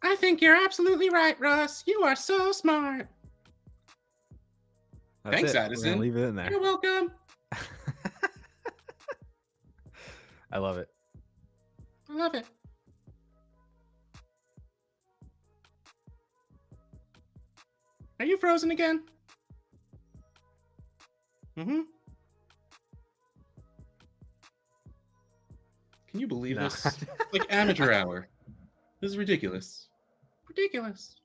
I think you're absolutely right, Russ. You are so smart. Thanks, Addison. Leave it in there. You're welcome. I love it. I love it. Are you frozen again? Mm-hmm. Can you believe this? Like amateur hour. This is ridiculous. Ridiculous.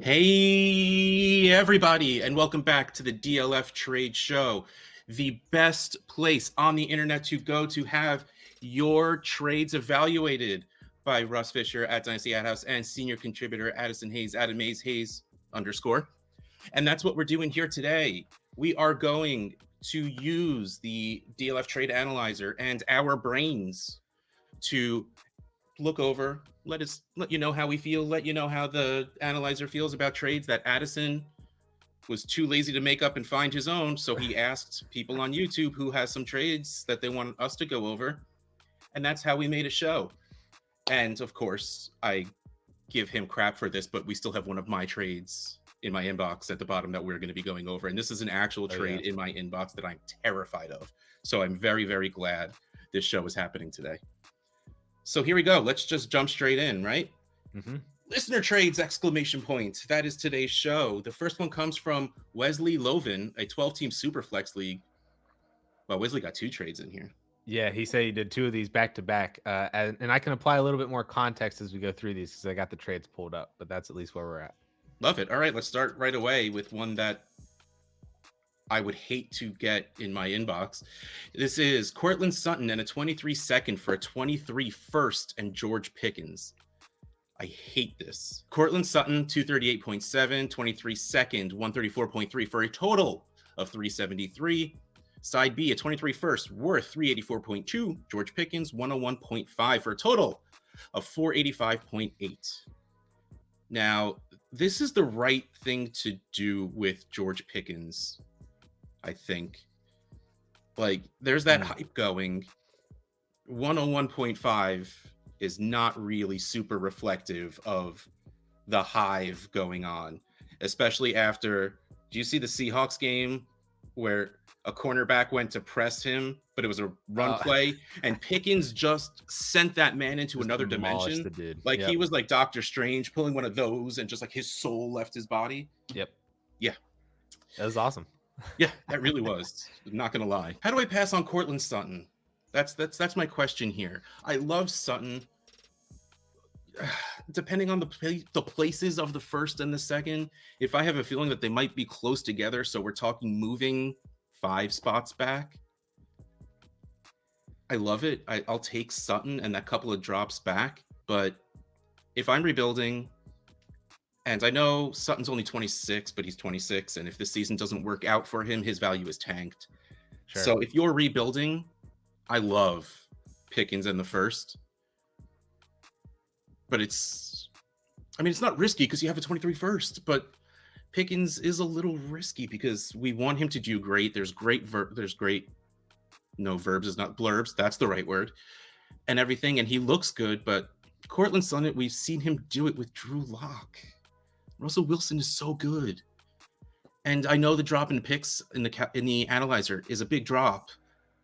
Hey, everybody, and welcome back to the DLF Trade Show, the best place on the internet to go to have your trades evaluated by Russ Fisher at Dynasty Ad House and senior contributor Addison Hayes, Adam Hayes _ And that's what we're doing here today. We are going to use the DLF Trade Analyzer and our brains to look over, let you know how we feel, let you know how the analyzer feels about trades that Addison was too lazy to make up and find his own. So he asked people on YouTube who has some trades that they want us to go over. And that's how we made a show. And of course, I give him crap for this, but we still have one of my trades in my inbox at the bottom that we're going to be going over. And this is an actual trade in my inbox that I'm terrified of. So I'm very, very glad this show is happening today. So here we go. Let's just jump straight in, right? Mm-hmm. Listener trades, ! That is today's show. The first one comes from Wesley Loven, a 12-team Superflex league. Well, Wesley got 2 trades in here. Yeah, he said he did 2 of these back to back. And I can apply a little bit more context as we go through these because I got the trades pulled up, but that's at least where we're at. Love it. All right, let's start right away with one that I would hate to get in my inbox. This is Courtland Sutton and a 23 second for a 23 first and George Pickens. I hate this. Courtland Sutton, 238.7, 23 second, 134.3 for a total of 373. Side B, a 23 first worth 384.2. George Pickens, 101.5 for a total of 485.8. Now, this is the right thing to do with George Pickens, I think. Like, there's that hype going. 101.5 is not really super reflective of the hive going on, especially after, do you see the Seahawks game where a cornerback went to press him, but it was a run play, and Pickens just sent that man into another dimension? Like, he was like Doctor Strange pulling one of those, and just like his soul left his body. Yep. Yeah. That was awesome. Yeah, that really was. Not gonna lie. How do I pass on Courtland Sutton? That's my question here. I love Sutton. Depending on the places of the first and the second, if I have a feeling that they might be close together, so we're talking moving 5 spots back, I love it. I'll take Sutton and that couple of drops back. But if I'm rebuilding, and I know Sutton's only 26, but he's 26, and if this season doesn't work out for him, his value is tanked. Sure. So if you're rebuilding, I love Pickens in the first. But it's not risky because you have a 23 first, but Pickens is a little risky because we want him to do great. There's great no verbs is not blurbs. That's the right word. And everything. And he looks good, but Courtland Sutton, we've seen him do it with Drew Lock. Russell Wilson is so good. And I know the drop in picks in the analyzer is a big drop,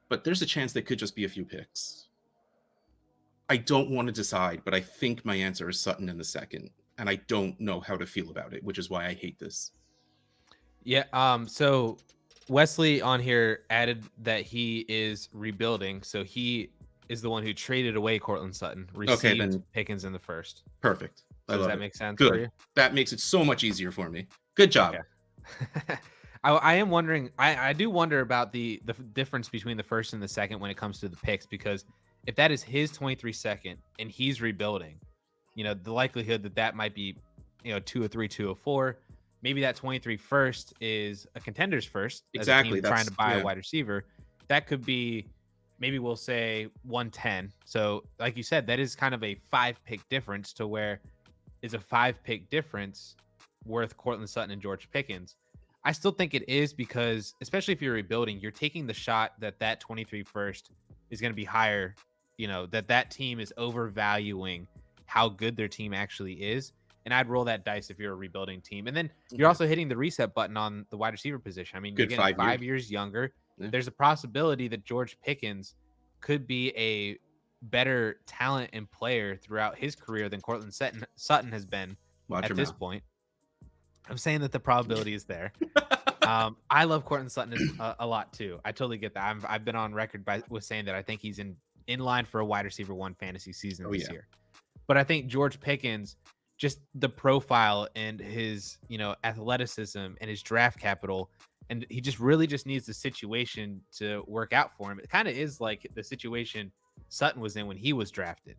but there's a chance they could just be a few picks. I don't want to decide, but I think my answer is Sutton in the second, and I don't know how to feel about it, which is why I hate this. Yeah. So Wesley on here added that he is rebuilding, so he is the one who traded away Courtland Sutton, received Pickens in the first. Perfect. So does that make sense? Good. For you? That makes it so much easier for me. Good job. Okay. I am wondering. I do wonder about the difference between the first and the second when it comes to the picks, because if that is his 23 second and he's rebuilding, the likelihood that might be, 203, 204. Maybe that 23 first is a contender's first. Exactly. Trying to buy a wide receiver. That could be, maybe we'll say 110. So like you said, that is kind of a 5-pick difference, to where is a 5-pick difference worth Courtland Sutton and George Pickens? I still think it is, because especially if you're rebuilding, you're taking the shot that 23 first is going to be higher, that team is overvaluing how good their team actually is. And I'd roll that dice if you're a rebuilding team. And then you're Okay. also hitting the reset button on the wide receiver position. I mean, you're Good getting 5 years. 5 years younger. Yeah. There's a possibility that George Pickens could be a better talent and player throughout his career than Cortland Sutton has been Watch at your this mouth. point. I'm saying that the probability is there. I love Cortland Sutton a lot too. I totally get that. I've been on record with saying that I think he's in line for a wide receiver 1 fantasy season this year. But I think George Pickens, just the profile and his, athleticism and his draft capital, and he just really just needs the situation to work out for him. It kind of is like the situation Sutton was in when he was drafted,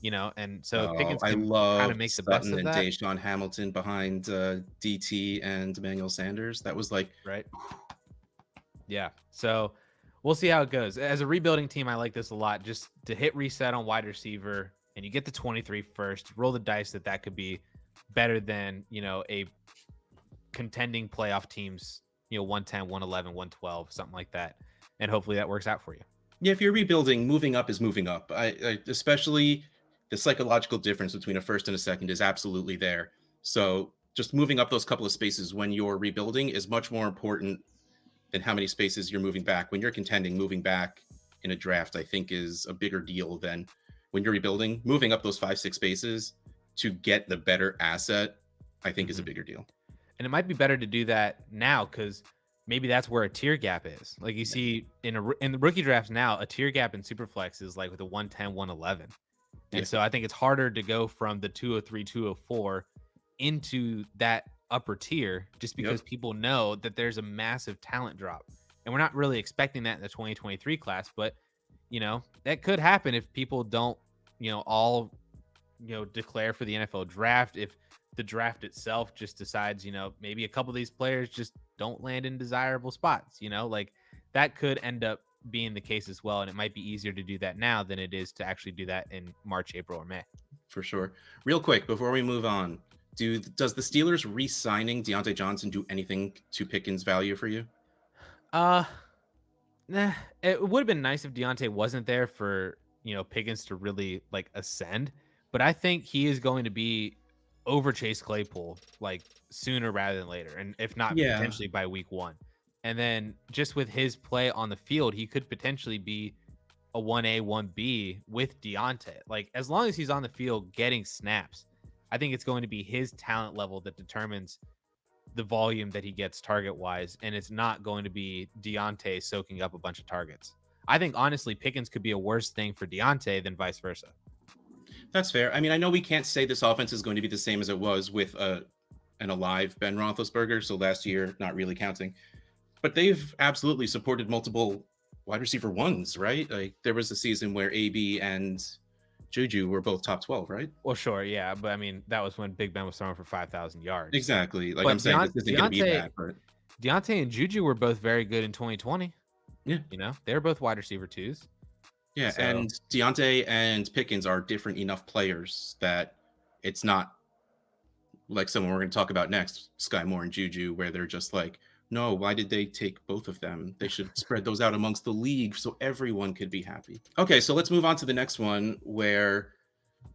and so Pickens I can love kind of make the best Sutton of and that. Deshaun Hamilton behind DT and Emmanuel Sanders. That was like, right. Yeah. So we'll see how it goes. As a rebuilding team, I like this a lot. Just to hit reset on wide receiver, and you get the 23 first, roll the dice that could be better than, a contending playoff teams, 110, 111, 112, something like that. And hopefully that works out for you. Yeah, if you're rebuilding, moving up is moving up. I especially the psychological difference between a first and a second is absolutely there. So just moving up those couple of spaces when you're rebuilding is much more important than how many spaces you're moving back. When you're contending, moving back in a draft, I think is a bigger deal than when you're rebuilding. Moving up those 5-6 spaces to get the better asset, I think is a bigger deal. And it might be better to do that now because maybe that's where a tier gap is. Like you see in the rookie drafts now, a tier gap in Superflex is like with a 110, 111. And so I think it's harder to go from the 203, 204 into that upper tier just because people know that there's a massive talent drop. And we're not really expecting that in the 2023 class, but that could happen if people don't, all, declare for the NFL draft. If the draft itself just decides, maybe a couple of these players just don't land in desirable spots, like that could end up being the case as well. And it might be easier to do that now than it is to actually do that in March, April, or May. For sure. Real quick, before we move on, does the Steelers re-signing Deontay Johnson do anything to Pickens' value for you? Nah. It would have been nice if Deontay wasn't there for, Pickens to really like ascend. But I think he is going to be over Chase Claypool like sooner rather than later. And if not potentially by week 1. And then just with his play on the field, he could potentially be a 1A, 1B with Deontay. Like as long as he's on the field getting snaps, I think it's going to be his talent level that determines the volume that he gets target wise. And it's not going to be Deontay soaking up a bunch of targets. I think honestly, Pickens could be a worse thing for Deontay than vice versa. That's fair. I mean, I know we can't say this offense is going to be the same as it was with an alive Ben Roethlisberger. So last year, not really counting, but they've absolutely supported multiple wide receiver 1s, right? Like there was a season where AB and Juju were both top 12, right? Well, sure, yeah, but I mean that was when Big Ben was throwing for 5,000 yards. Exactly. Like but I'm saying, this isn't going to be that. But Deontay and Juju were both very good in 2020. Yeah, they're both wide receiver 2s. Yeah, so. And Deontay and Pickens are different enough players that it's not like someone we're going to talk about next, Sky Moore and Juju, where they're just like, no, why did they take both of them? They should spread those out amongst the league so everyone could be happy. Okay, so let's move on to the next one where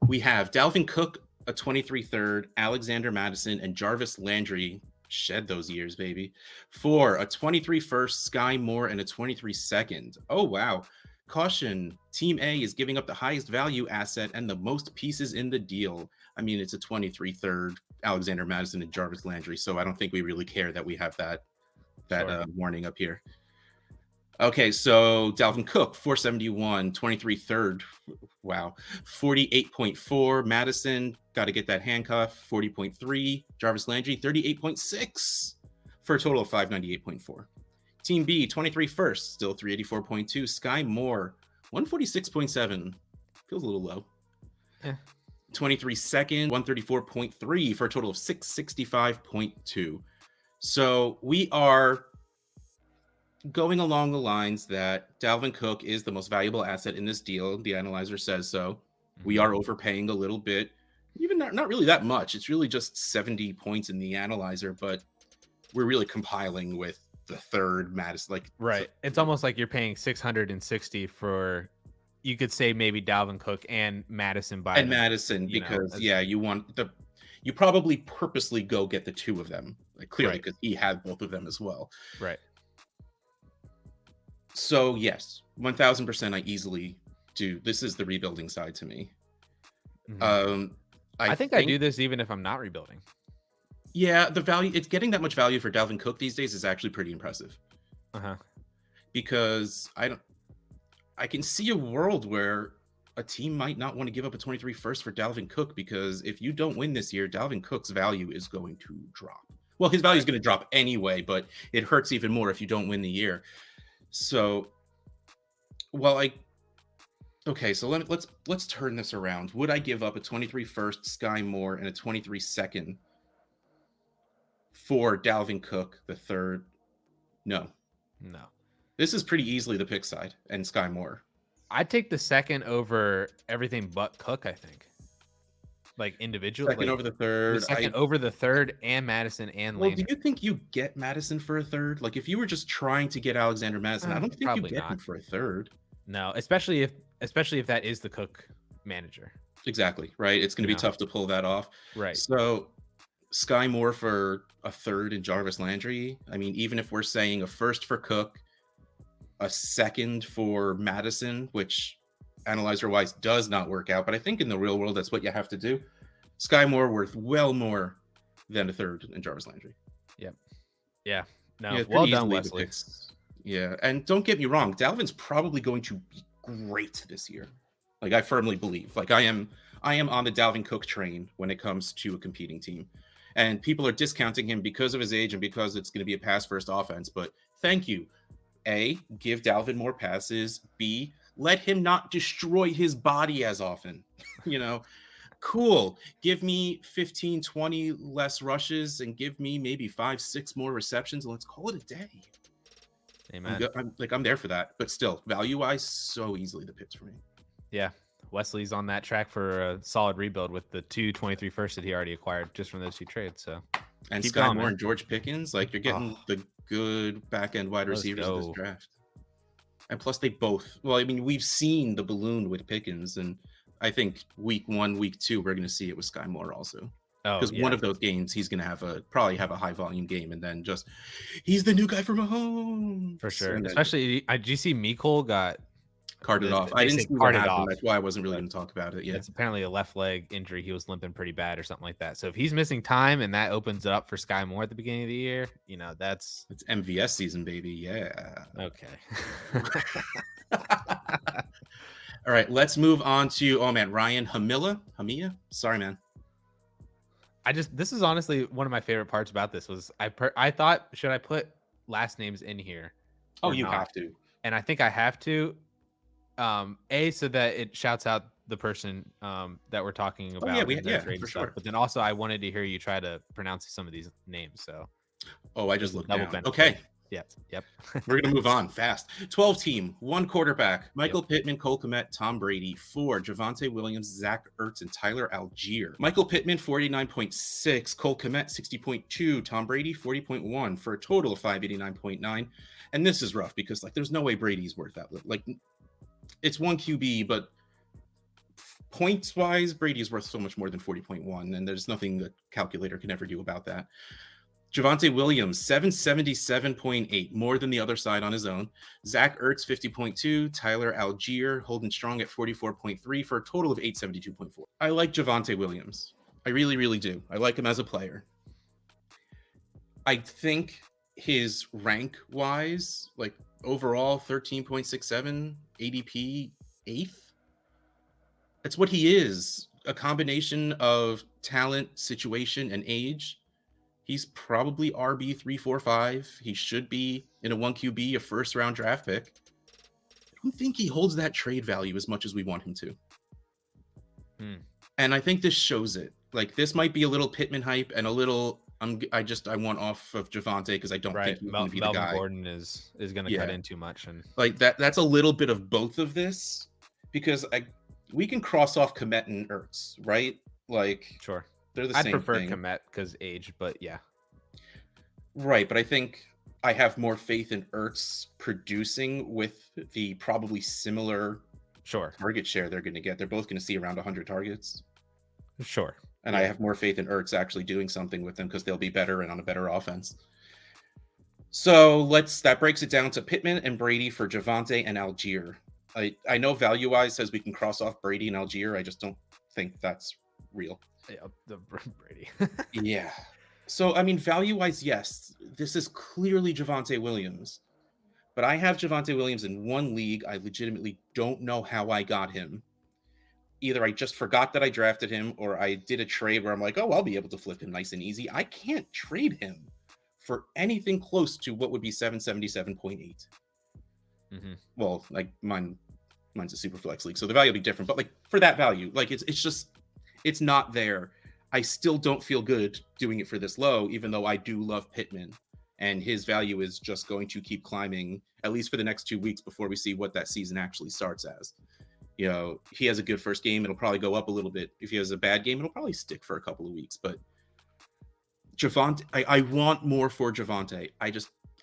we have Dalvin Cook, a 23 third, Alexander Madison, and Jarvis Landry, shed those years, baby, for a 23 first, Sky Moore, and a 23 second. Oh, wow. Caution, Team A is giving up the highest value asset and the most pieces in the deal. I mean, it's a 23 third, Alexander Madison and Jarvis Landry, so I don't think we really care that we have that warning up here. Okay, so Dalvin Cook, 471, 23 third. Wow. 48.4. Madison, got to get that handcuff, 40.3. Jarvis Landry, 38.6 for a total of 598.4. Team B, 23 first, still 384.2. Sky Moore, 146.7. Feels a little low. Yeah. 23 second, 134.3 for a total of 665.2. So we are going along the lines that Dalvin Cook is the most valuable asset in this deal. The analyzer says so. Mm-hmm. We are overpaying a little bit, even not really that much. It's really just 70 points in the analyzer, but we're really compiling with the third Madison. Like, right. It's almost like you're paying 660 for, you could say maybe Dalvin Cook and Madison by Madison, because you you probably purposely go get the two of them, like clearly Right. because he had both of them as well. Right. So yes, 1000% I easily do. This is the rebuilding side to me. Mhm. I I think I do this even if I'm not rebuilding. yeah, the value, it's getting that much value for Dalvin Cook these days is actually pretty impressive. Uh-huh. Because I can see a world where a team might not want to give up a 23 first for Dalvin Cook, because if you don't win this year, Dalvin Cook's value is going to drop. Well, his value is going to drop anyway, but it hurts even more if you don't win the year. So, well, okay, so let's turn this around. Would I give up a 23 first, Sky Moore, and a 23 second for Dalvin Cook the third? No. This is pretty easily the pick side and Sky Moore. I'd take the second over everything but Cook, I think. Like individual. Second like, over the third. The second over the third and Madison and Well, Landry. do you think you get Madison for a third? Like, if you were just trying to get Alexander Madison, I don't think you get him for a third. No, especially if that is the Cook manager. Exactly, right? It's going to be tough to pull that off. Right. So, Sky Moore for a third and Jarvis Landry. I mean, even if we're saying a first for Cook, a second for Madison, which analyzer-wise does not work out, but I think in the real world, that's what you have to do. Sky Moore worth well more than a third in Jarvis Landry. Yep. Yeah. No, yeah, well done, Wesley. Yeah, and don't get me wrong, Dalvin's probably going to be great this year. Like, I firmly believe. Like, I am on the Dalvin Cook train when it comes to a competing team. And people are discounting him because of his age and because it's going to be a pass-first offense. But thank you. A, give Dalvin more passes. B, let him not destroy his body as often. Cool. Give me 15, 20 less rushes and give me maybe 5, 6 more receptions. And let's call it a day. Amen. I'm there for that. But still, value-wise, so easily the picks for me. Yeah. Wesley's on that track for a solid rebuild with the 23 first that he already acquired just from those two trades. So, and Sky Moore and George Pickens, like, you're getting the good back-end wide receivers of this draft. And plus, they both, well, I mean, we've seen the balloon with Pickens, and I think week 1, week 2, we're going to see it with Sky Moore also. Because one of those games, he's going to probably have a high-volume game, and then he's the new guy for Mahomes. For sure. Especially, did you see Mecole got carted off? I didn't see what happened. That's why I wasn't really going to talk about it. Yeah, it's apparently a left leg injury. He was limping pretty bad or something like that. So if he's missing time and that opens it up for Sky Moore at the beginning of the year, it's MVS season, baby. Yeah. Okay. All right, let's move on to Ryan Hamilla. Sorry, man. This is honestly one of my favorite parts about this was I thought, should I put last names in here? Oh, you have to. And I think I have to. So that it shouts out the person that we're talking about. For sure. But then also I wanted to hear you try to pronounce some of these names. So I just looked down. Okay. Yep. We're gonna move on fast. 12 team, 1 quarterback: Michael Pittman, Cole Kmet, Tom Brady. 4, Javonte Williams, Zach Ertz, and Tyler Algier. Michael Pittman 49.6, Cole Kmet 60.2, Tom Brady 40.1 for a total of 589.9. And this is rough because there's no way Brady's worth that. It's 1 QB, but points wise, Brady is worth so much more than 40.1, and there's nothing the calculator can ever do about that. Javonte Williams, 777.8, more than the other side on his own. Zach Ertz, 50.2. Tyler Algier holding strong at 44.3 for a total of 872.4. I like Javonte Williams. I really, really do. I like him as a player. I think his rank-wise, overall, 13.67, ADP 8th. That's what he is. A combination of talent, situation, and age. He's probably RB 3, 4, 5. He should be in a 1 QB, a first-round draft pick. I don't think he holds that trade value as much as we want him to. And I think this shows it. This might be a little Pittman hype and a little I want off of Javonte because I don't think he's going to be the guy. Gordon is going to cut in too much, and that's a little bit of both of this, because we can cross off Kmet and Ertz, right? Sure. They're the same thing. I'd prefer Kmet because age, but yeah. Right, but I think I have more faith in Ertz producing with the probably similar target share they're going to get. They're both going to see around 100 targets. Sure. And I have more faith in Ertz actually doing something with them because they'll be better and on a better offense. So that breaks it down to Pittman and Brady for Javonte and Algier. I know value-wise says we can cross off Brady and Algier. I just don't think that's real. Yeah, the Brady. Yeah. So, I mean, value-wise, yes, this is clearly Javonte Williams. But I have Javonte Williams in one league. I legitimately don't know how I got him. Either I just forgot that I drafted him, or I did a trade where I'm like, oh, I'll be able to flip him nice and easy. I can't trade him for anything close to what would be 777.8. Mm-hmm. Well, like mine's a super flex league, so the value will be different. But like for that value, like it's not there. I still don't feel good doing it for this low, even though I do love Pittman. And his value is just going to keep climbing, at least for the next 2 weeks before we see what that season actually starts as. You know, he has a good first game, it'll probably go up a little bit. If he has a bad game, it'll probably stick for a couple of weeks. But Javonte, I want more for Javonte. I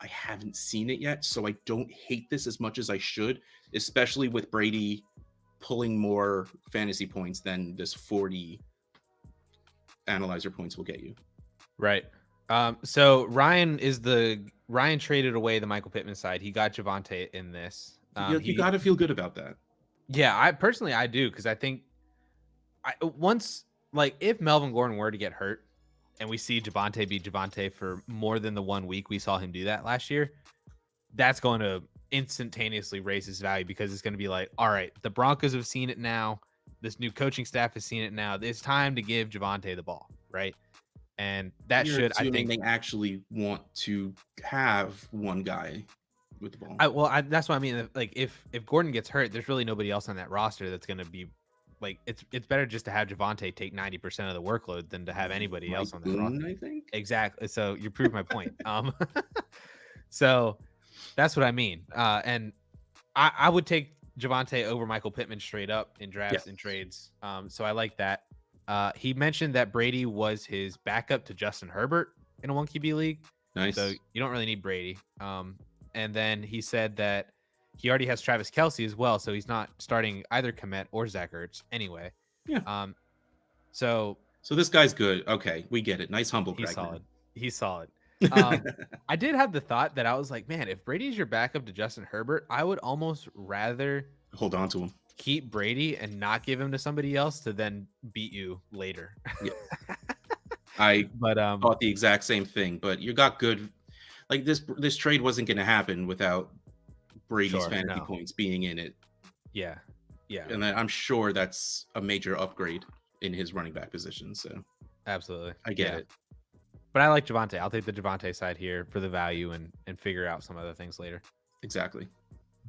haven't seen it yet, so I don't hate this as much as I should, especially with Brady pulling more fantasy points than this 40 analyzer points will get you. Right. So Ryan traded away the Michael Pittman side. He got Javonte in this. You got to feel good about that. Yeah, I do, because I think if Melvin Gordon were to get hurt and we see Javonte be Javonte for more than the 1 week we saw him do that last year, that's going to instantaneously raise his value, because it's going to be like, all right, the Broncos have seen it now. This new coaching staff has seen it now. It's time to give Javonte the ball, right? And that You're should, I assuming think, they actually want to have one guy with the ball. That's what I mean. Like, if Gordon gets hurt, there's really nobody else on that roster that's going to be like, it's better just to have Javonte take 90% of the workload than to have anybody else on that roster. I think. Exactly. So you proved my point. So that's what I mean. And I would take Javonte over Michael Pittman straight up in drafts and trades. So I like that. He mentioned that Brady was his backup to Justin Herbert in a 1 QB league. Nice. So you don't really need Brady. And then he said that he already has Travis Kelce as well, so he's not starting either Kmet or Zach Ertz anyway. Yeah. So this guy's good. Okay, we get it. Nice humble. He's solid. I did have the thought that I was like, man, if Brady's your backup to Justin Herbert, I would almost rather hold on to him, keep Brady and not give him to somebody else to then beat you later. Yeah. I thought the exact same thing, but you got good. Like this trade wasn't going to happen without Brady's fantasy points being in it. Yeah. And I'm sure that's a major upgrade in his running back position. So absolutely, I get it. But I like Javonte. I'll take the Javonte side here for the value and figure out some other things later. Exactly.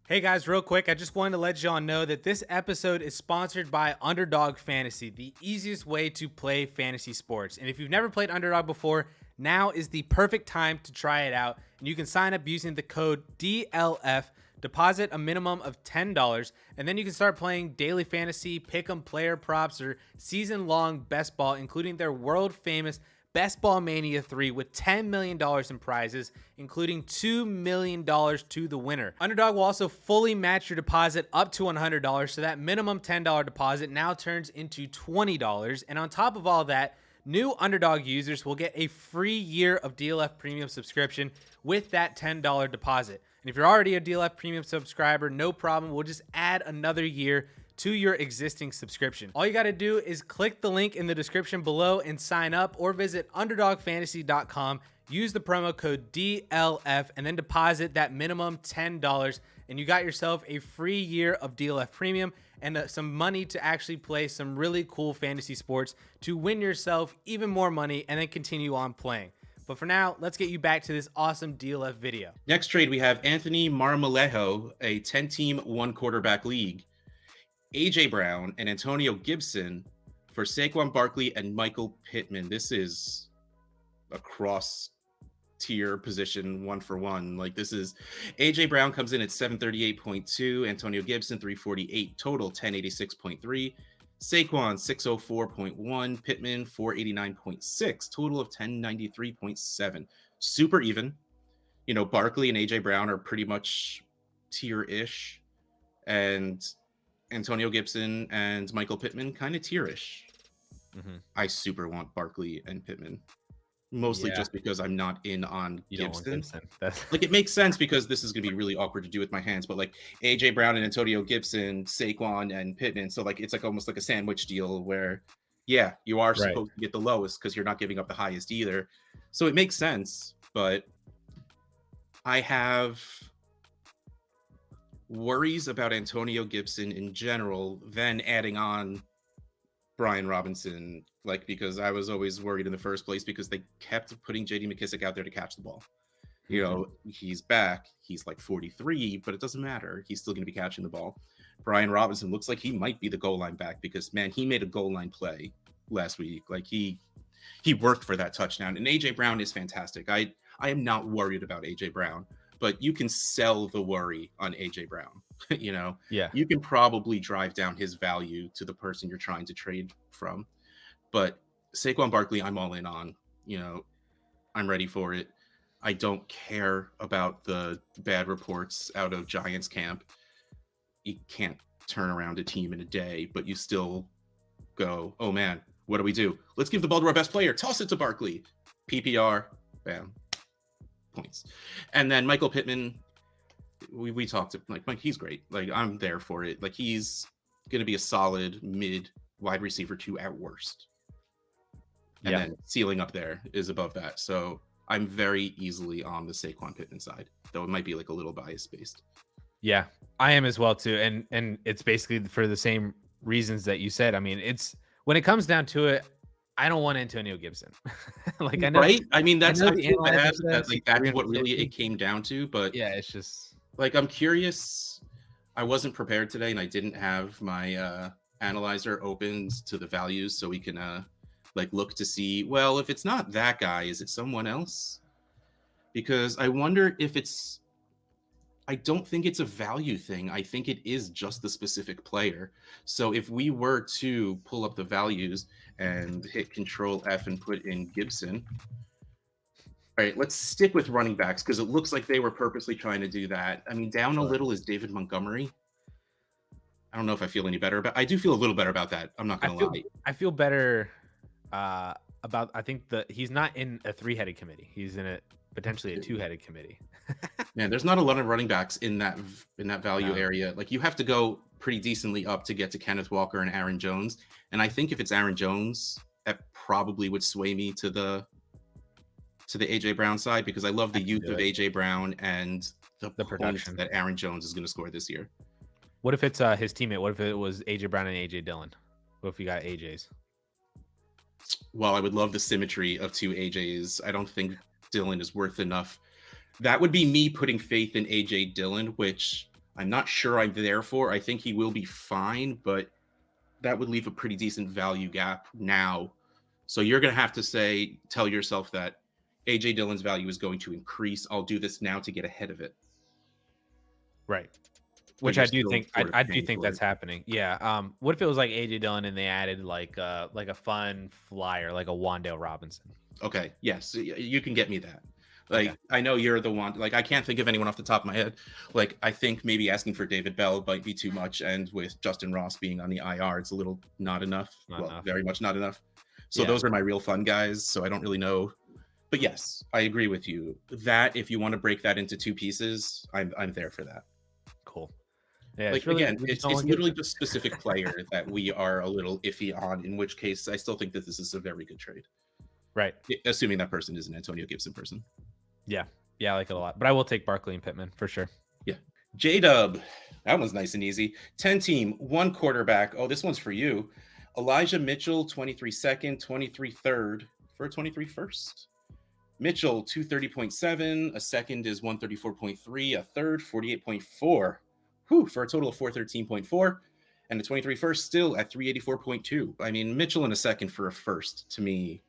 Hey guys, real quick, I just wanted to let y'all know that this episode is sponsored by Underdog Fantasy, the easiest way to play fantasy sports. And if you've never played Underdog before, now is the perfect time to try it out. And you can sign up using the code DLF, deposit a minimum of $10, and then you can start playing daily fantasy, pick'em player props, or season-long best ball, including their world-famous Best Ball Mania 3 with $10 million in prizes, including $2 million to the winner. Underdog will also fully match your deposit up to $100, so that minimum $10 deposit now turns into $20. And on top of all that, new Underdog users will get a free year of DLF Premium subscription with that $10 deposit. And if you're already a DLF Premium subscriber, no problem. We'll just add another year to your existing subscription. All you got to do is click the link in the description below and sign up, or visit underdogfantasy.com, use the promo code DLF, and then deposit that minimum $10, and you got yourself a free year of DLF Premium and some money to actually play some really cool fantasy sports to win yourself even more money and then continue on playing. But for now, let's get you back to this awesome DLF video. Next trade, we have Anthony Marmolejo, a 10-team, 1-quarterback league. AJ Brown and Antonio Gibson for Saquon Barkley and Michael Pittman. This is a cross tier position 1-for-1. Like, this is AJ Brown comes in at 738.2, Antonio Gibson 348 total, 1086.3, Saquon 604.1, Pittman 489.6, total of 1093.7. Super even. You know, Barkley and AJ Brown are pretty much tier-ish, and Antonio Gibson and Michael Pittman kind of tierish. I super want Barkley and Pittman. Mostly just because I'm not in on You don't want Gibson. That's Like, it makes sense because this is going to be really awkward to do with my hands, but like AJ Brown and Antonio Gibson, Saquon and Pittman. So like, it's like almost like a sandwich deal where, yeah, you are Right. supposed to get the lowest because you're not giving up the highest either. So it makes sense, but I have worries about Antonio Gibson in general, then adding on Brian Robinson, like, because I was always worried in the first place because they kept putting JD McKissic out there to catch the ball. You know, he's back. He's like 43, but it doesn't matter. He's still going to be catching the ball. Brian Robinson looks like he might be the goal line back because, man, he made a goal line play last week. Like, he worked for that touchdown. And AJ Brown is fantastic. I am not worried about AJ Brown, but you can sell the worry on AJ Brown. You know, Yeah. you can probably drive down his value to the person you're trying to trade from. But Saquon Barkley, I'm all in on. You know, I'm ready for it. I don't care about the bad reports out of Giants camp. You can't turn around a team in a day, but you still go, oh man, what do? Let's give the ball to our best player. Toss it to Barkley. PPR, bam, points. And then Michael Pittman, we talked to, like, Mike, he's great. Like, I'm there for it. Like, he's going to be a solid mid wide receiver 2 at worst. And then ceiling up there is above that. So I'm very easily on the Saquon Pittman side, though it might be like a little bias based. Yeah, I am as well too, and it's basically for the same reasons that you said. I mean, it's when it comes down to it, I don't want Antonio Gibson. Like, I know, right? I mean, that's I know the analyzer that, says like, that's what 350. really it came down to. But Yeah, it's just like, I'm curious. I wasn't prepared today, and I didn't have my analyzer opened to the values, so we can like look to see, well, if it's not that guy, is it someone else? Because I wonder if it's, I don't think it's a value thing. I think it is just the specific player. So if we were to pull up the values and hit Control F and put in Gibson, all right, let's stick with running backs because it looks like they were purposely trying to do that. I mean, down a little is David Montgomery. I don't know if I feel any better, but I do feel a little better about that. I'm not going to lie. I feel better about, I think he's not in a 3-headed committee. He's in potentially a 2-headed committee. Man, there's not a lot of running backs in that value area. Like, you have to go pretty decently up to get to Kenneth Walker and Aaron Jones. And I think if it's Aaron Jones, that probably would sway me to the AJ Brown side because I love the youth of AJ Brown and the production that Aaron Jones is going to score this year. What if it's his teammate? What if it was AJ Brown and AJ Dillon? What if you got AJs? Well, I would love the symmetry of 2 AJs. I don't think Dillon is worth enough. That would be me putting faith in AJ Dillon, which I'm not sure I'm there for. I think he will be fine, but that would leave a pretty decent value gap now. So you're going to have to tell yourself that AJ Dillon's value is going to increase. I'll do this now to get ahead of it. Right. Which I do think that's happening. Yeah. What if it was like AJ Dillon and they added like a fun flyer, like a Wan'Dale Robinson? Okay. Yes, you can get me that. Like, okay. I know you're the one. Like, I can't think of anyone off the top of my head. Like, I think maybe asking for David Bell might be too much, and with Justin Ross being on the IR, it's a little not enough. Very much not enough. So those are my real fun guys. So I don't really know. But yes, I agree with you. That if you want to break that into 2 pieces, I'm there for that. Cool. Yeah, like, again, it's literally just specific player that we are a little iffy on, in which case I still think that this is a very good trade. Right. Assuming that person is an Antonio Gibson person. Yeah. Yeah, I like it a lot. But I will take Barkley and Pittman for sure. Yeah. JDub. That one's nice and easy. 10-team, 1 quarterback. Oh, this one's for you. Elijah Mitchell, 23 second, 23 third for a 23 first. Mitchell, 230.7. A second is 134.3. A third, 48.4. Whew, for a total of 413.4. And the 23 first still at 384.2. I mean, Mitchell in a second for a first, to me,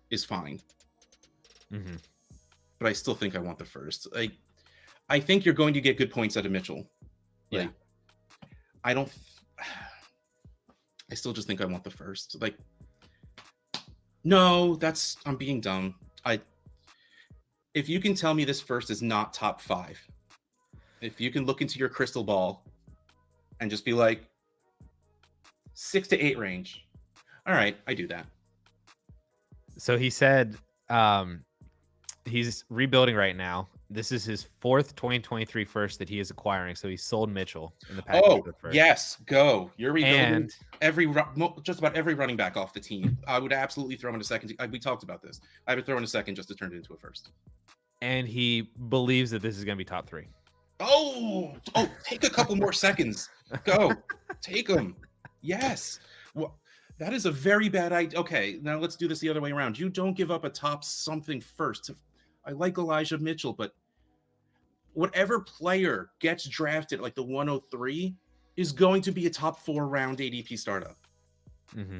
is fine. Mm-hmm. But I still think I want the first. Like, I think you're going to get good points out of Mitchell. Like, yeah. I still just think I want the first. Like, no, I'm being dumb. If you can tell me this first is not top 5, if you can look into your crystal ball and just be like 6 to 8 range, all right, I do that. So he said he's rebuilding right now. This is his 4th 2023 first that he is acquiring. So he sold Mitchell in the package Oh, for the first. yes, go. You're rebuilding And just about every running back off the team. I would absolutely throw in a second. We talked about this. I would throw in a second just to turn it into a first. and he believes that this is going to be top 3. Oh, take a couple more seconds. Go. Take them. Yes. Well, that is a very bad idea. Okay, now let's do this the other way around. You don't give up a top something first. I like Elijah Mitchell, but whatever player gets drafted like the 103 is going to be a top 4 round ADP startup. Mm-hmm.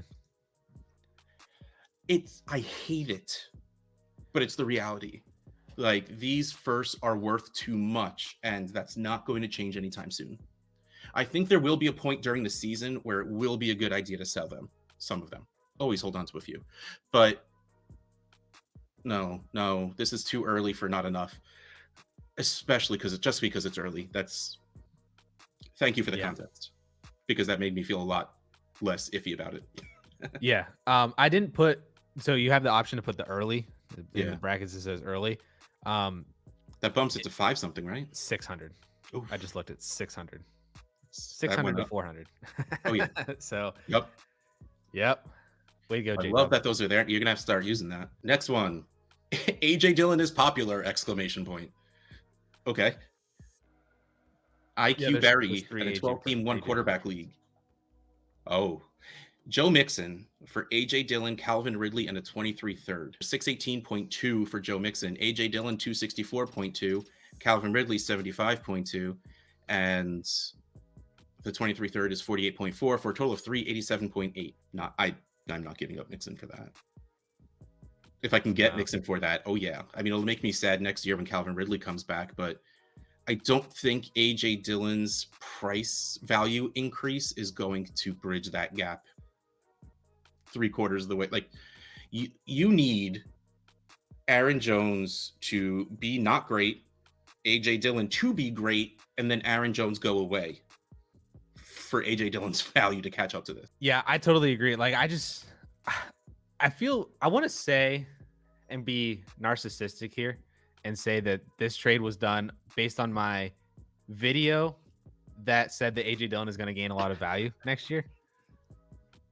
I hate it, but it's the reality. Like, these firsts are worth too much, and that's not going to change anytime soon. I think there will be a point during the season where it will be a good idea to sell them. Some of them. Always hold on to a few. But no, this is too early for not enough. Especially because it's early. Thank you for the context. Because that made me feel a lot less iffy about it. Yeah. I didn't put, so you have the option to put the early. In the brackets it says early. That bumps it to 5 something, right? 600. Oof. I just looked at 600. 600 to 400. Oh yeah. So Yep. Way to go, I JDub. love that those are there. You're gonna have to start using that. Next one. AJ Dillon is popular! ! Okay. iQberry in a 12-team 1-quarterback league. Oh. Joe Mixon for AJ Dillon, Calvin Ridley, and a 23 third. 618.2 for Joe Mixon. AJ Dillon 264.2. Calvin Ridley 75.2. And the 23 third is 48.4 for a total of 387.8. I'm not giving up Mixon for that. If I can get Mixon for that, oh yeah. I mean, it'll make me sad next year when Calvin Ridley comes back, but I don't think AJ Dillon's price value increase is going to bridge that gap 3/4 of the way. Like, you need Aaron Jones to be not great, AJ Dillon to be great, and then Aaron Jones go away for AJ Dillon's value to catch up to this. Yeah, I totally agree. Like, I feel I want to say and be narcissistic here and say that this trade was done based on my video that said that AJ Dillon is going to gain a lot of value next year.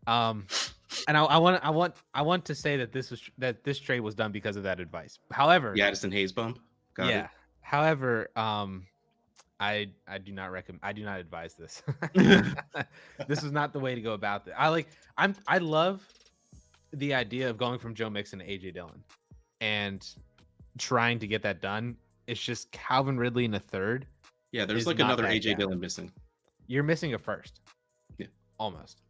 And I want to say that this trade was done because of that advice. However, the Addison Hayes bump. Got it. However, I do not recommend. I do not advise this. This is not the way to go about it. I love the idea of going from Joe Mixon to AJ Dillon and trying to get that done. It's just Calvin Ridley in a third. Yeah, there's like another AJ Dillon missing. You're missing a first. Yeah, almost.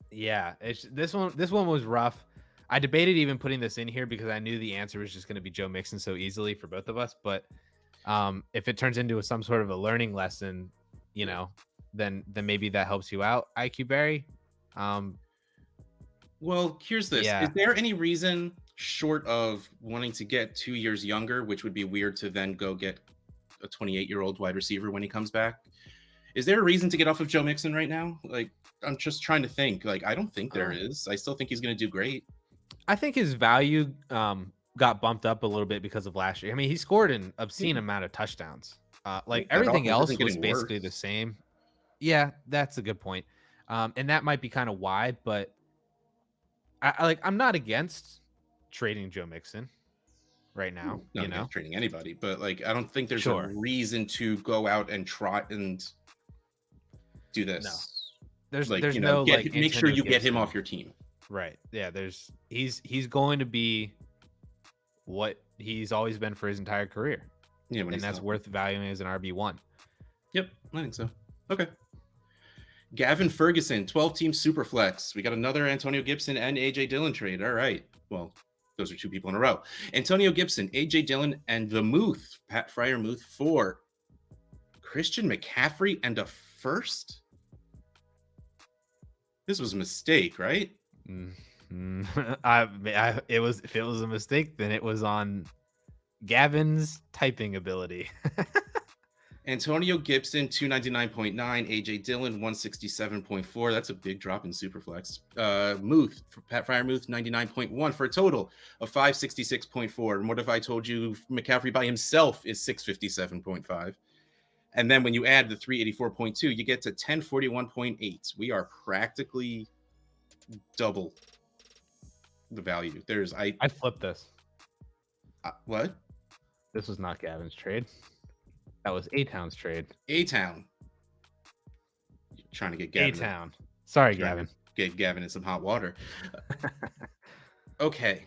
Yeah, this one was rough. I debated even putting this in here because I knew the answer was just going to be Joe Mixon so easily for both of us. But if it turns into some sort of a learning lesson, then maybe that helps you out, iQberry. Well, here's this. Is there any reason short of wanting to get 2 years younger, which would be weird to then go get a 28-year-old wide receiver when he comes back? Is there a reason to get off of Joe Mixon right now? Like, I'm just trying to think. Like, I don't think there is. I still think he's going to do great. I think his value got bumped up a little bit because of last year. I mean, he scored an obscene amount of touchdowns. Everything else was basically the same. Yeah, that's a good point. And that might be kind of why, but I'm not against trading Joe Mixon right now. Not trading anybody, but like, I don't think there's a reason to go out and try and do this. No, there's no make sure you get him off your team. Right. Yeah. He's going to be what he's always been for his entire career. Yeah, and that's worth valuing as an RB1. Yep, I think so. Okay. Gavyn Ferguson, 12-team Superflex. We got another Antonio Gibson and AJ Dillon trade. All right. Well, those are 2 people in a row. Antonio Gibson, AJ Dillon, and the Muth, Pat Fryermuth, for Christian McCaffrey and a first. This was a mistake, right? If it was a mistake, then it was on Gavyn's typing ability. Antonio Gibson, 299.9. AJ Dillon, 167.4. That's a big drop in Superflex. Muth, Pat Fryermuth, 99.1 for a total of 566.4. And what if I told you McCaffrey by himself is 657.5? And then when you add the 384.2, you get to 1041.8. We are practically double the value. I flipped this. What? This was not Gavyn's trade. That was A-Town's trade. A-Town. Trying to get Gavyn. A-Town. Sorry, Gavyn. Get Gavyn in some hot water. Okay.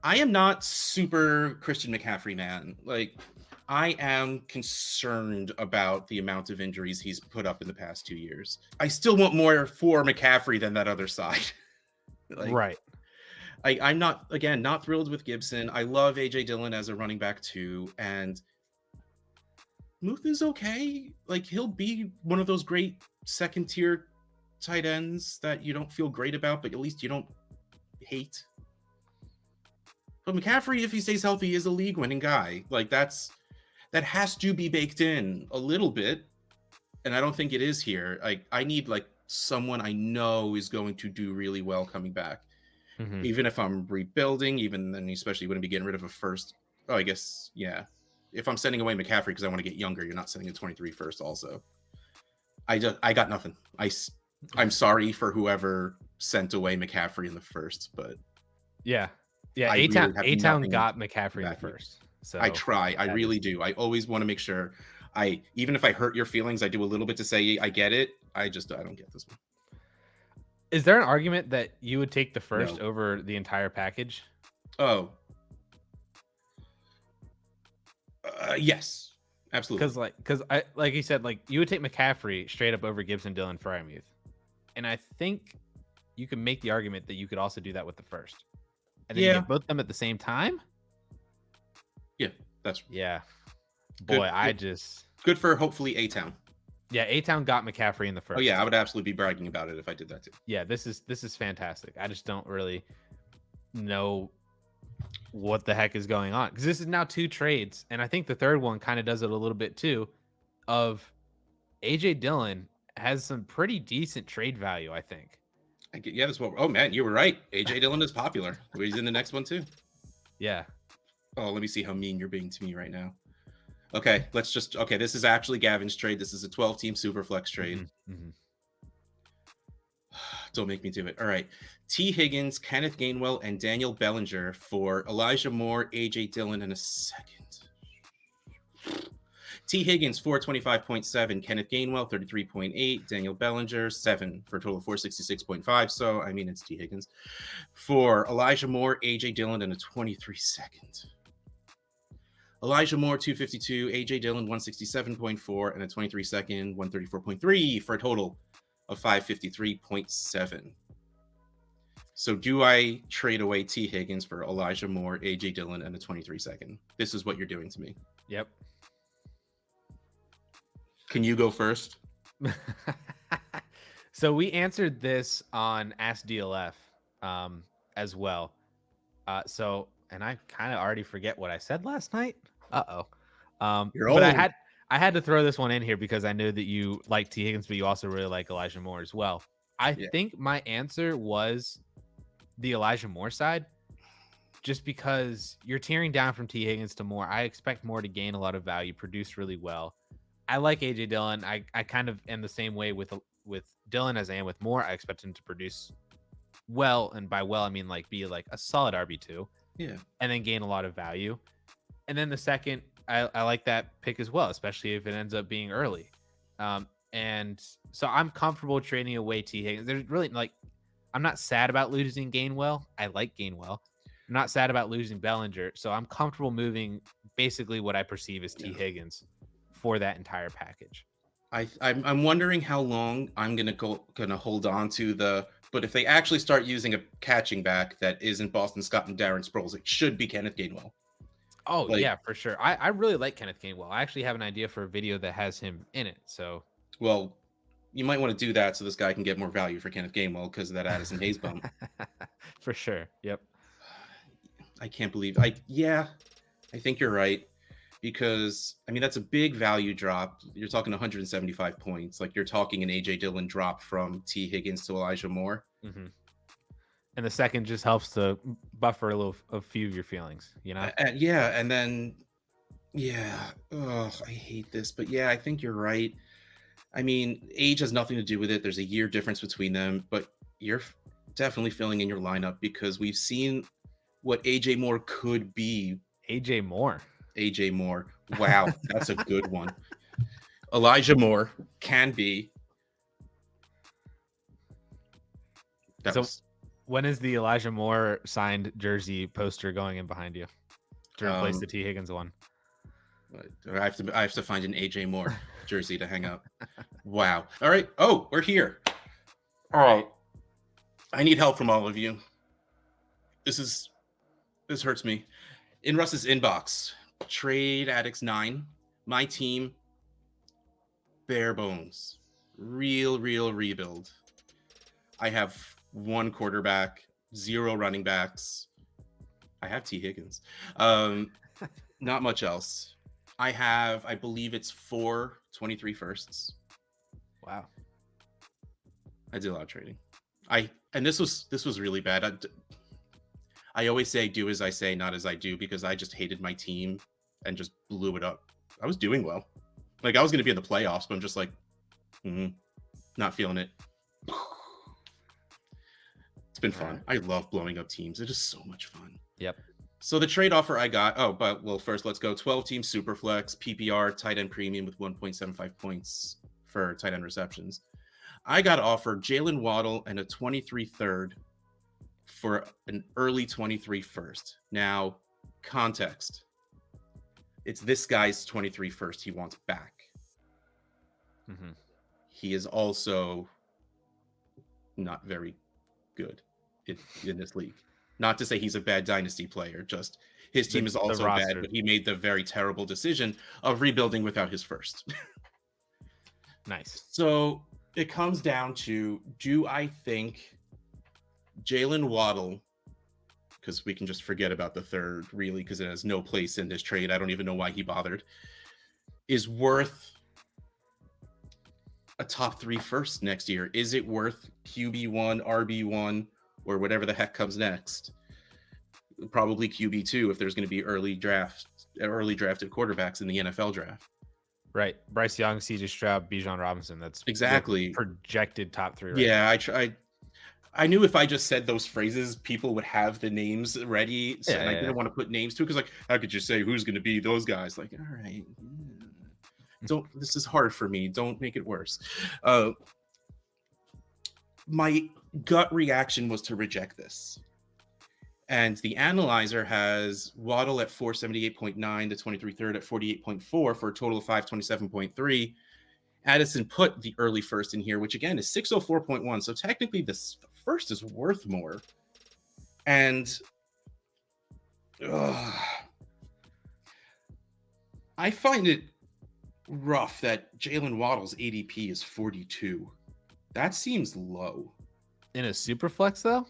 I am not super Christian McCaffrey, man. Like, I am concerned about the amount of injuries he's put up in the past 2 years. I still want more for McCaffrey than that other side. Right. I'm not thrilled with Gibson. I love AJ Dillon as a running back too, and Muth is okay. Like, he'll be one of those great second tier tight ends that you don't feel great about, but at least you don't hate. But McCaffrey, if he stays healthy, is a league winning guy. Like, that has to be baked in a little bit, and I don't think it is here. I need like someone I know is going to do really well coming back. Mm-hmm. Even if I'm rebuilding, even then, especially wouldn't be getting rid of a first. Oh, I guess, yeah. If I'm sending away McCaffrey because I want to get younger, you're not sending a 23 first also. I got nothing. I'm sorry for whoever sent away McCaffrey in the first, but yeah. A-Town got McCaffrey in the first. So I try. I really do. I always want to make sure even if I hurt your feelings, I do a little bit to say I get it. I don't get this one. Is there an argument that you would take the first over the entire package? Oh, yes, absolutely. Because I like you said, like, you would take McCaffrey straight up over Gibson, Dillon, Fryermuth, and I think you can make the argument that you could also do that with the first, and then you get both of them at the same time. Yeah, Boy, good for hopefully A-Town. Yeah, A-Town got McCaffrey in the first. Oh yeah, I would absolutely be bragging about it if I did that too. Yeah, this is fantastic. I just don't really know what the heck is going on, because this is now 2 trades, and I think the third one kind of does it a little bit too. Of AJ Dillon has some pretty decent trade value, I think. That's what. Oh man, you were right. AJ Dillon is popular. He's in the next one too. Yeah. Oh, let me see how mean you're being to me right now. Okay, this is actually Gavyn's trade. This is a 12-team Superflex trade. Mm-hmm. Don't make me do it. All right. T. Higgins, Kenneth Gainwell, and Daniel Bellinger for Elijah Moore, AJ Dillon in a second. T. Higgins, 425.7. Kenneth Gainwell, 33.8. Daniel Bellinger, 7 for a total of 466.5. So, I mean, it's T. Higgins. For Elijah Moore, AJ Dillon in a 23 second. Elijah Moore, 252, AJ Dillon, 167.4, and a 23 second, 134.3 for a total of 553.7. So do I trade away T. Higgins for Elijah Moore, AJ Dillon, and a 23 second? This is what you're doing to me. Yep. Can you go first? So we answered this on Ask DLF as well. And I kind of already forget what I said last night. But I had to throw this one in here because I know that you like T. Higgins, but you also really like Elijah Moore as well. I think my answer was the Elijah Moore side, just because you're tearing down from T. Higgins to Moore. I expect Moore to gain a lot of value, produce really well. I like AJ Dillon. I kind of am the same way with Dillon as I am with Moore. I expect him to produce well, and by well I mean like be like a solid RB2. Yeah. And then gain a lot of value. And then the second, I like that pick as well, especially if it ends up being early. And so I'm comfortable trading away T. Higgins. There's really I'm not sad about losing Gainwell. I like Gainwell. I'm not sad about losing Bellinger. So I'm comfortable moving basically what I perceive as T. Higgins for that entire package. I'm wondering how long I'm gonna hold on to but if they actually start using a catching back that isn't Boston Scott and Darren Sproles, it should be Kenneth Gainwell. Oh, yeah, for sure. I really like Kenneth Gainwell. I actually have an idea for a video that has him in it. So, well, you might want to do that so this guy can get more value for Kenneth Gainwell because of that Addison Hayes bump. For sure. Yep. I can't believe I think you're right. because I mean that's a big value drop. You're talking 175 points. Like you're talking an AJ Dillon drop from T Higgins to Elijah Moore. Mm-hmm. And the second just helps to buffer a few of your feelings, you know? Yeah, and then I hate this, but yeah, I think you're right. I mean, age has nothing to do with it. There's a year difference between them, but you're definitely filling in your lineup because we've seen what AJ Moore could be. AJ Moore. AJ Moore. Wow, that's a good one. Elijah Moore can be. When is the Elijah Moore signed jersey poster going in behind you to replace the T Higgins one? I have to find an AJ Moore jersey to hang up. Wow. All right. Oh, we're here. All right. I need help from all of you. This hurts me. In Russ's inbox, Trade Addicts 9, my team, bare bones, real rebuild. I have 1 quarterback, 0 running backs. I have T Higgins. Not much else. I believe it's 4 23 firsts. Wow. I did a lot of trading. And this was really bad. I always say do as I say, not as I do, because I just hated my team and just blew it up. I was doing well. Like I was going to be in the playoffs, but I'm just like, not feeling it. It's been fun. I love blowing up teams. It is so much fun. Yep. So the trade offer I got, first let's go 12 team Superflex, PPR, tight end premium with 1.75 points for tight end receptions. I got offered Jalen Waddle and a 23 third for an early 23 first. Now, context. It's this guy's 23 first he wants back. Mm-hmm. He is also not very good in this league. Not to say he's a bad Dynasty player, just his team is also bad, but he made the very terrible decision of rebuilding without his first. Nice. So it comes down to, do I think Jalen Waddle, because we can just forget about the third, really, because it has no place in this trade. I don't even know why he bothered, is worth a top 3 first next year? Is it worth QB1, RB1, or whatever the heck comes next? Probably QB2 if there's going to be early drafted quarterbacks in the NFL draft. Right. Bryce Young, CJ Stroud, Bijan Robinson. That's exactly projected top 3. Right yeah, now. I knew if I just said those phrases, people would have the names ready. So, I didn't want to put names to it because, like, how could you say who's going to be those guys? Like, all right, this is hard for me. Don't make it worse. My gut reaction was to reject this. And the analyzer has Waddle at 478.9 to 23 third at 48.4 for a total of 527.3. Addison put the early first in here, which again is 604.1. So technically this first is worth more. And I find it rough that Jalen Waddle's ADP is 42. That seems low. In a super flex, though?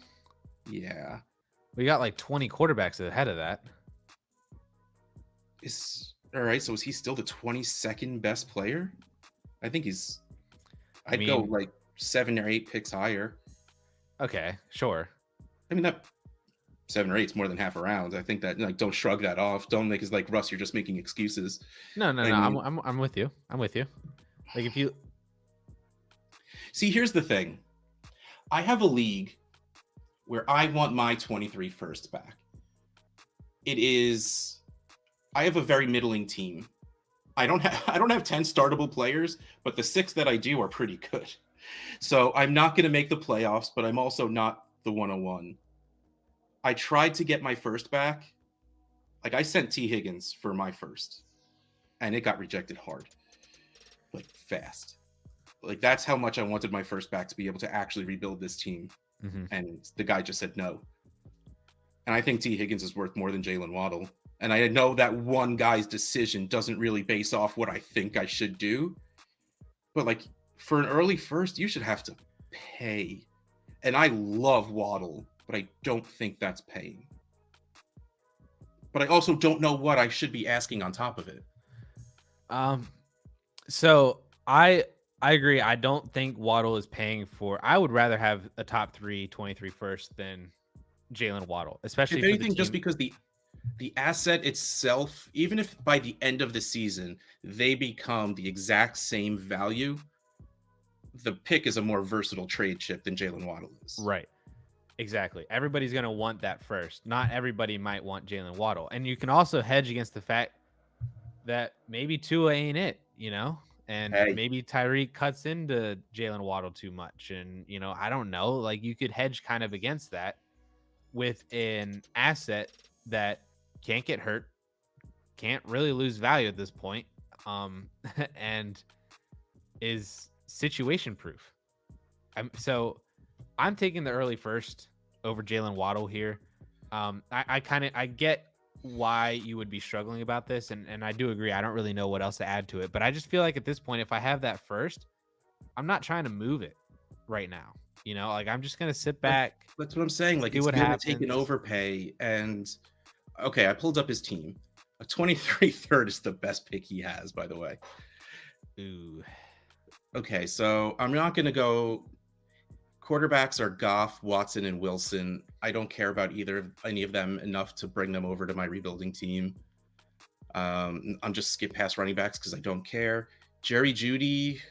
Yeah. We got like 20 quarterbacks ahead of that. All right, so is he still the 22nd best player? I think I'd go like 7 or 8 picks higher. Okay, sure. I mean, that 7 or 8 is more than half a round. I think that, like, don't shrug that off. Don't make it like, Russ, you're just making excuses. No. I'm with you. I'm with you. Like, if you see, here's the thing. I have a league where I want my 23 first back. I have a very middling team. I don't have 10 startable players, but the 6 that I do are pretty good. So I'm not going to make the playoffs, but I'm also not the 101. I tried to get my first back. Like, I sent T Higgins for my first, and it got rejected hard, like fast. Like, that's how much I wanted my first back to be able to actually rebuild this team. Mm-hmm. And the guy just said no. And I think T Higgins is worth more than Jalen Waddle. And I know that one guy's decision doesn't really base off what I think I should do. But, like, for an early first, you should have to pay. And I love Waddle, but I don't think that's paying. but I also don't know what I should be asking on top of it. So I agree. I don't think Waddle is paying for. I would rather have a top 23 first than Jalen Waddle, especially If for the anything, team. just because the asset itself, even if by the end of the season they become the exact same value, the pick is a more versatile trade chip than Jalen Waddle is. Right. Exactly. Everybody's going to want that first. Not everybody might want Jalen Waddle. And you can also hedge against the fact that maybe Tua ain't it, and maybe Tyreek cuts into Jalen Waddle too much. And, I don't know. Like, you could hedge kind of against that with an asset that can't get hurt, can't really lose value at this point, and is situation proof. So I'm taking the early first over Jalen Waddle here. I get why you would be struggling about this, and I do agree. I don't really know what else to add to it, but I just feel like at this point, if I have that first, I'm not trying to move it right now. Like, I'm just gonna sit back. That's what I'm saying. Like, it's gonna take an overpay. And okay, I pulled up his team. A 23 third is the best pick he has, by the way. Ooh. Okay, so I'm not gonna go. Quarterbacks are Goff, Watson, and Wilson. I don't care about any of them enough to bring them over to my rebuilding team. I'm just skip past running backs because I don't care. Jerry Jeudy,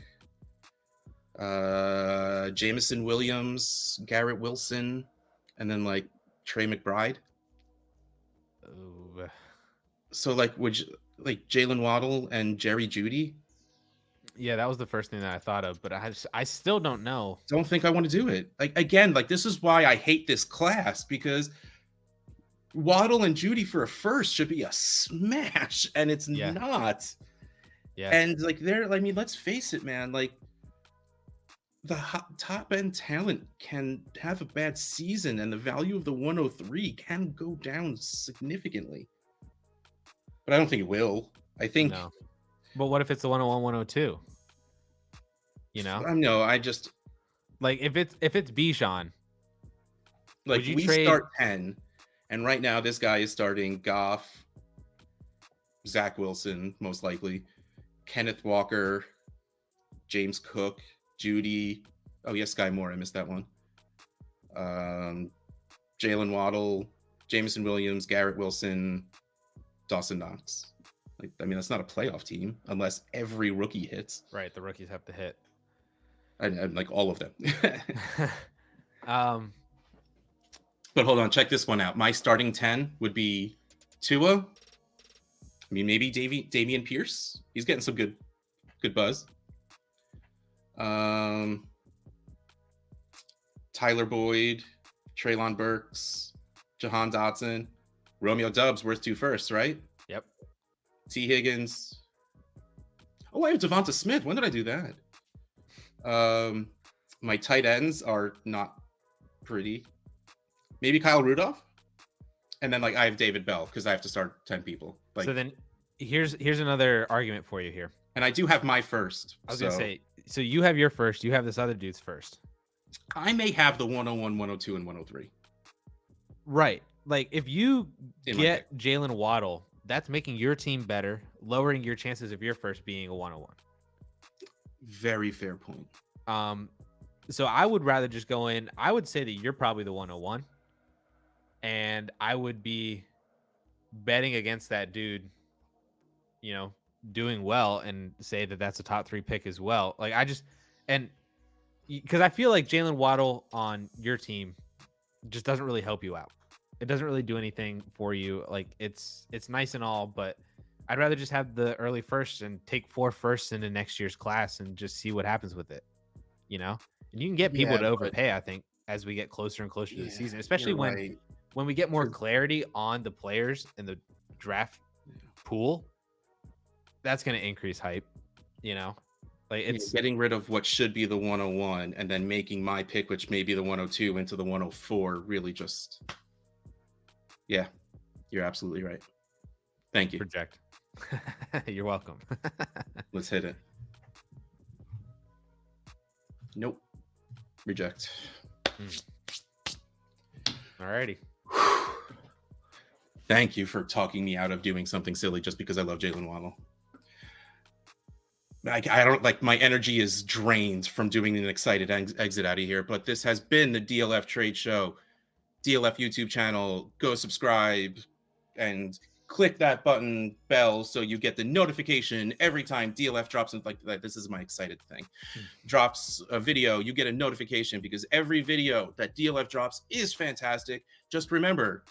Jameson Williams, Garrett Wilson, and then like Trey McBride. Ooh. So like, would you like Jalen Waddle and Jerry Jeudy? Yeah, that was the first thing that I thought of, but I still don't know. Don't think I want to do it. Like, again, like, this is why I hate this class, because Waddle and Jeudy for a first should be a smash, and it's not. Yeah. And like, let's face it, man, like, the top end talent can have a bad season, and the value of the 103 can go down significantly. But I don't think it will. I think. No. But what if it's the 101, 102? No, I just like if it's Bijan. Like, we start 10, and right now this guy is starting Goff, Zach Wilson, most likely, Kenneth Walker, James Cook, Jeudy. Oh, yes, Sky Moore. I missed that one. Jalen Waddle, Jameson Williams, Garrett Wilson, Dawson Knox. Like, I mean, that's not a playoff team unless every rookie hits. Right, the rookies have to hit. And like all of them. But hold on, check this one out. My starting 10 would be Tua. I mean, maybe Dameon Pierce. He's getting some good buzz. Tyler Boyd, Treylon Burks, Jahan Dotson, Romeo Doubs worth 2 firsts, right? Yep. T. Higgins. Oh, I have Devonta Smith. When did I do that? My tight ends are not pretty. Maybe Kyle Rudolph. And then like I have David Bell because I have to start 10 people. Like, so then here's another argument for you here. And I do have my first. I was gonna say, so you have your first, you have this other dude's first. I may have the 101, 102, and 103. Right. Like, if you get Jalen Waddle, that's making your team better, lowering your chances of your first being a 101. Very fair point. So I would rather just go in. I would say that you're probably the 101. And I would be betting against that dude, doing well, and say that that's a top 3 pick as well. Like, because I feel like Jalen Waddle on your team just doesn't really help you out. It doesn't really do anything for you. Like, it's nice and all, but I'd rather just have the early first and take 4 firsts into next year's class and just see what happens with it, And you can get people to overpay, I think, as we get closer and closer to the season, especially when we get more clarity on the players in the draft pool. That's going to increase hype, Like, it's getting rid of what should be the 101 and then making my pick, which may be the 102, into the 104, really just... Yeah, you're absolutely right. Thank you. Project. You're welcome. Let's hit it. Nope. Reject. Alrighty. Thank you for talking me out of doing something silly just because I love Jalen Waddle. I don't like, my energy is drained from doing an excited exit out of here, but this has been the DLF Trade Show. DLF YouTube channel. Go subscribe and click that button bell so you get the notification every time DLF drops. And like that, this is my excited thing. Drops a video, you get a notification because every video that DLF drops is fantastic. Just remember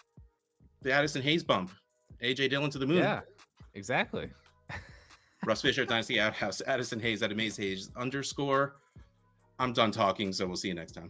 the Addison Hayes bump, AJ Dillon to the moon. Yeah, exactly. Russ Fisher, Dynasty Outhouse, Addison Hayes at Amaze Hayes _. I'm done talking, so we'll see you next time.